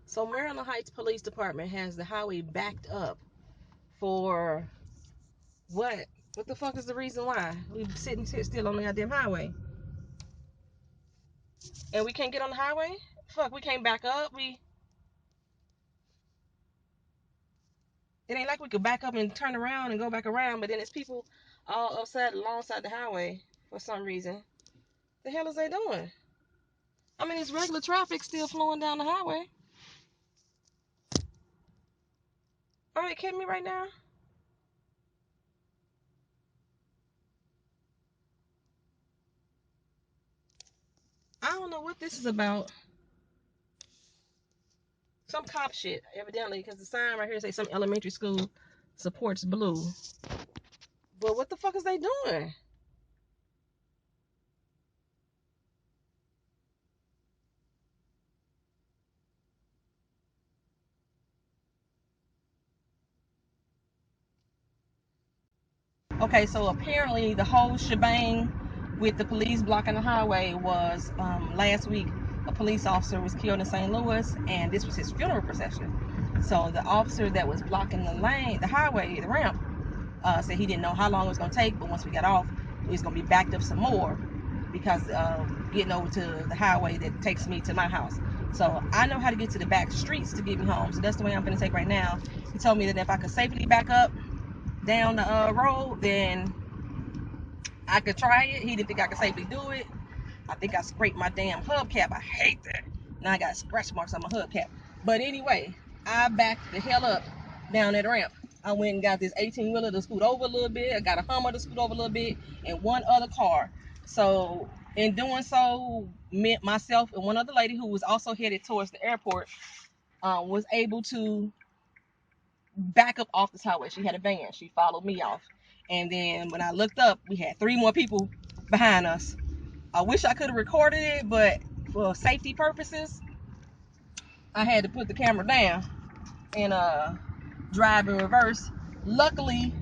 So Maryland Heights Police Department has the highway backed up for what? What the fuck is the reason why? We sitting still on the goddamn highway. And we can't get on the highway? Fuck, we can't back up. It ain't like we could back up and turn around and go back around, but then it's people all upset alongside the highway for some reason. The hell is they doing? I mean, it's regular traffic still flowing down the highway. Are you kidding me right now? I don't know what this is about. Some cop shit, evidently, because the sign right here says some elementary school supports blue. But what the fuck is they doing? Okay, so apparently the whole shebang with the police blocking the highway was last week. A police officer was killed in St. Louis, and this was his funeral procession. So the officer that was blocking the lane, the highway, the ramp, said he didn't know how long it was going to take, but once we got off, it was going to be backed up some more because getting over to the highway that takes me to my house. So I know how to get to the back streets to get me home. So that's the way I'm going to take right now. He told me that if I could safely back up down the road, then I could try it. He didn't think I could safely do it. I think I scraped my damn hubcap. I hate that. Now I got scratch marks on my hubcap. But anyway, I backed the hell up down that ramp. I went and got this 18-wheeler to scoot over a little bit. I got a Hummer to scoot over a little bit, and one other car. So in doing so, myself and one other lady who was also headed towards the airport was able to back up off this highway. She had a van. She followed me off. And then when I looked up, we had 3 more people behind us. I wish I could have recorded it, but for safety purposes, I had to put the camera down and drive in reverse. Luckily,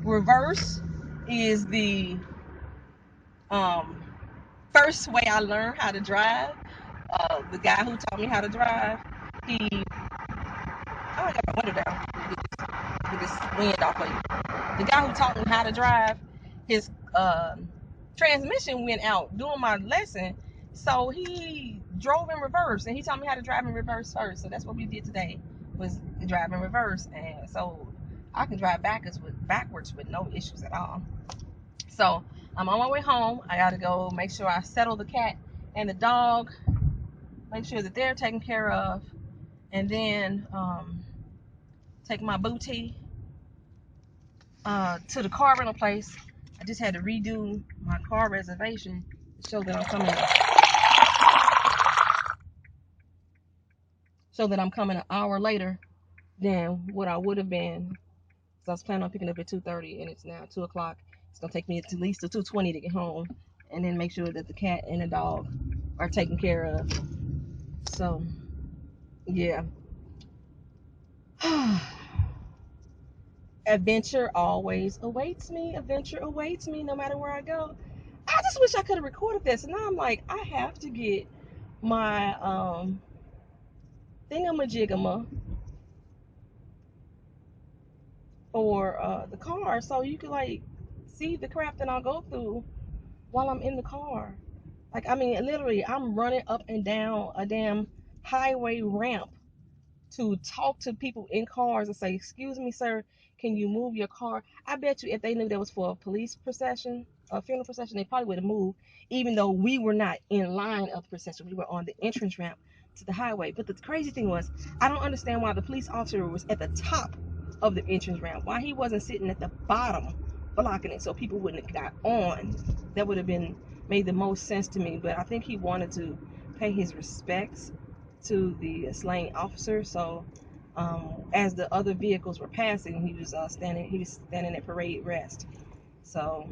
reverse is the first way I learned how to drive. The guy who taught me how to drive, I got my window down. Get this wind off of you. The guy who taught me how to drive, his transmission went out doing my lesson, so he drove in reverse, and he taught me how to drive in reverse first. So that's what we did today, was drive in reverse, and so I can drive backwards with no issues at all. So I'm on my way home. I gotta go make sure I settle the cat and the dog, make sure that they're taken care of, and then take my booty to the car rental place. I just had to redo my car reservation to show that I'm coming an hour later than what I would have been. So I was planning on picking up at 2:30, and it's now 2 o'clock. It's gonna take me at least to 2:20 to get home, and then make sure that the cat and the dog are taken care of. So yeah. Adventure always awaits me. Adventure awaits me no matter where I go. I just wish I could have recorded this. And now I'm like, I have to get my thingamajigama for the car, so you can like see the crap that I'll go through while I'm in the car. Like, I mean, literally, I'm running up and down a damn highway ramp to talk to people in cars and say, "Excuse me, sir, can you move your car?" I bet you if they knew that was for a police procession, a funeral procession, they probably would have moved, even though we were not in line of the procession. We were on the entrance ramp to the highway. But the crazy thing was, I don't understand why the police officer was at the top of the entrance ramp, why he wasn't sitting at the bottom blocking it so people wouldn't have got on. That would have been made the most sense to me. But I think he wanted to pay his respects to the slain officer. So as the other vehicles were passing, he was standing at parade rest. So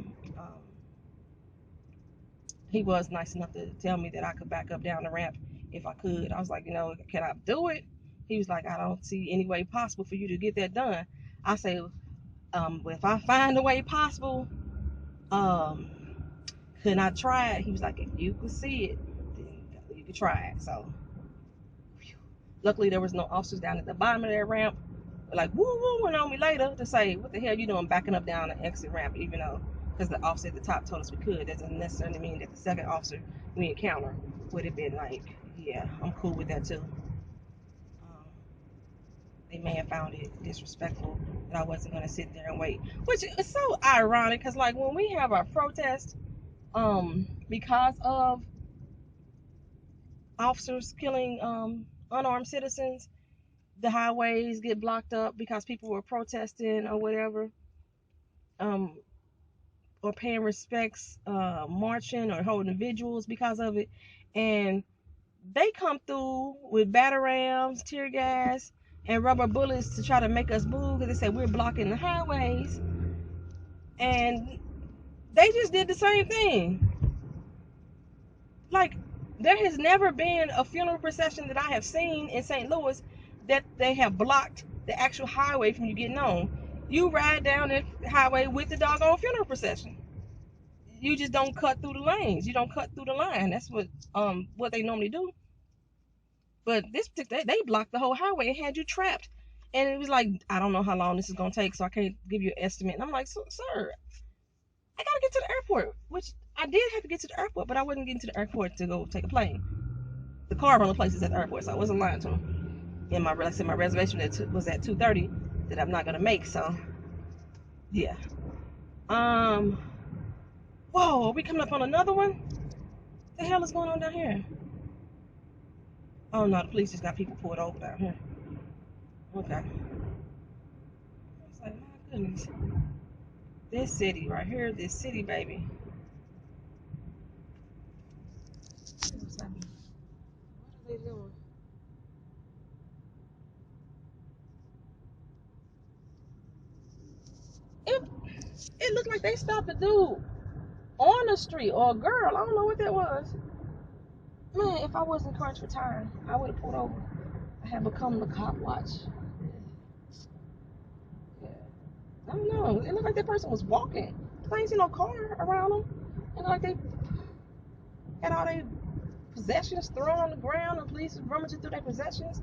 he was nice enough to tell me that I could back up down the ramp if I could. I was like, can I do it? He was like, I don't see any way possible for you to get that done. I say, well, if I find a way possible, could I try it? He was like, if you could see it, then you could try it. So Luckily, there was no officers down at the bottom of that ramp. Like, woo, went on me later to say, what the hell you doing backing up down the exit ramp, even though, because the officer at the top told us we could. That doesn't necessarily mean that the second officer we encounter would have been like, yeah, I'm cool with that too. They may have found it disrespectful that I wasn't going to sit there and wait, which is so ironic because, like, when we have our protest, because of officers killing unarmed citizens, the highways get blocked up because people were protesting or whatever, or paying respects, marching or holding vigils because of it, and they come through with batarangs, tear gas, and rubber bullets to try to make us boo because they said we're blocking the highways, and they just did the same thing. Like, there has never been a funeral procession that I have seen in St. Louis that they have blocked the actual highway from you getting on. You ride down the highway with the doggone funeral procession. You just don't cut through the lanes. You don't cut through the line. That's what they normally do. But this particular, they blocked the whole highway and had you trapped. And it was like, I don't know how long this is gonna take, so I can't give you an estimate. And I'm like, sir, I gotta get to the airport, which I did have to get to the airport, but I wasn't getting to the airport to go take a plane. The car rental place is at the airport, so I wasn't lying to him. And my reservation was at 2:30 that I'm not gonna make. So yeah. Whoa, are we coming up on another one? What the hell is going on down here? Oh no, the police just got people pulled over down here. Okay. I was like, my goodness. This city right here, this city, baby. What's happening? What are they doing? It looked like they stopped a dude on the street, or a girl. I don't know what that was. Man, if I wasn't crunched for time, I would have pulled over. I had become the cop watch. Yeah. I don't know. It looked like that person was walking. I ain't seen no car around them. And like they had all their possessions thrown on the ground. The police rummaging through their possessions.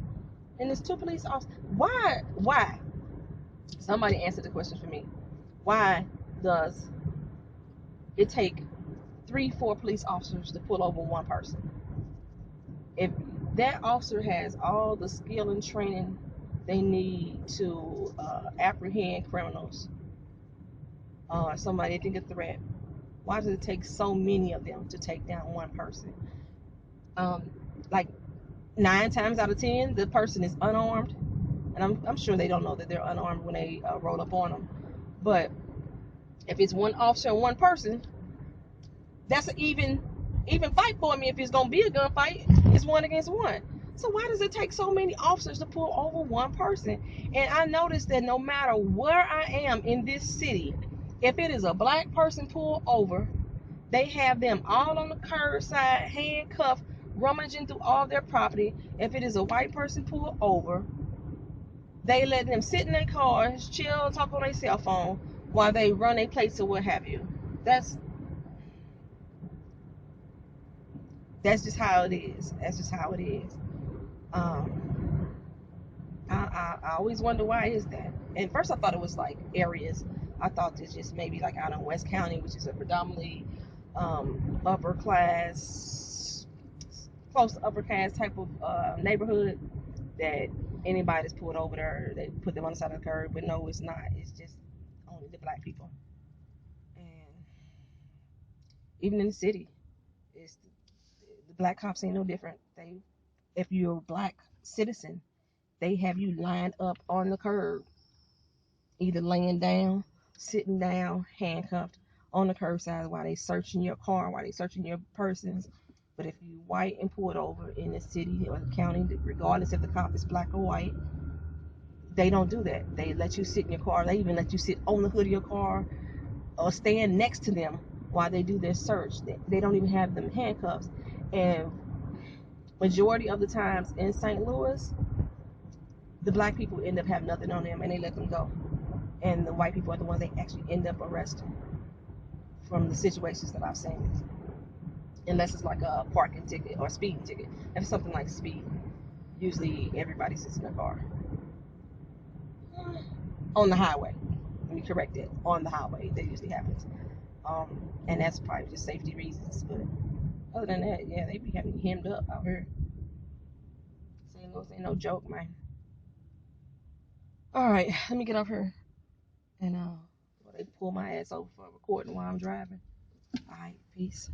And there's two police officers. Why? Why? Somebody answered the question for me. Why does it take 3-4 police officers to pull over one person? If that officer has all the skill and training they need to apprehend criminals, somebody think a threat, why does it take so many of them to take down one person? Like 9 times out of 10, the person is unarmed, and I'm sure they don't know that they're unarmed when they roll up on them. But if it's one officer and one person, that's an even fight for me. If it's gonna be a gunfight, it's 1 against 1. So why does it take so many officers to pull over one person? And I noticed that no matter where I am in this city, if it is a black person pulled over, they have them all on the curbside, handcuffed, rummaging through all their property. If it is a white person pulled over, they let them sit in their cars, chill, talk on their cell phone while they run their plates or what have you. That's just how it is. That's just how it is. I always wonder why is that. And first I thought it was like areas. I thought it's just maybe like out in West County, which is a predominantly upper class, close to upper class type of neighborhood, that anybody that's pulled over there, they put them on the side of the curb. But no, it's not. It's just only the black people. And even in the city, it's the black cops ain't no different. If you're a black citizen, they have you lined up on the curb, either laying down, sitting down, handcuffed on the curbside while they searching your car, while they searching your persons. But if you white and pulled over in the city or the county, regardless if the cop is black or white, they don't do that. They let you sit in your car. They even let you sit on the hood of your car or stand next to them while they do their search. They don't even have them handcuffs. And majority of the times in St. Louis, the black people end up having nothing on them and they let them go. And the white people are the ones they actually end up arresting from the situations that I've seen. Unless it's like a parking ticket or a speeding ticket. If it's something like speed, Usually everybody sits in a car. On the highway. Let me correct that. On the highway, that usually happens. And that's probably just safety reasons. But other than that, yeah, they be having you hemmed up out here. St. Louis ain't no joke, man. All right, let me get off here. And they pull my ass over for recording while I'm driving. All right, peace.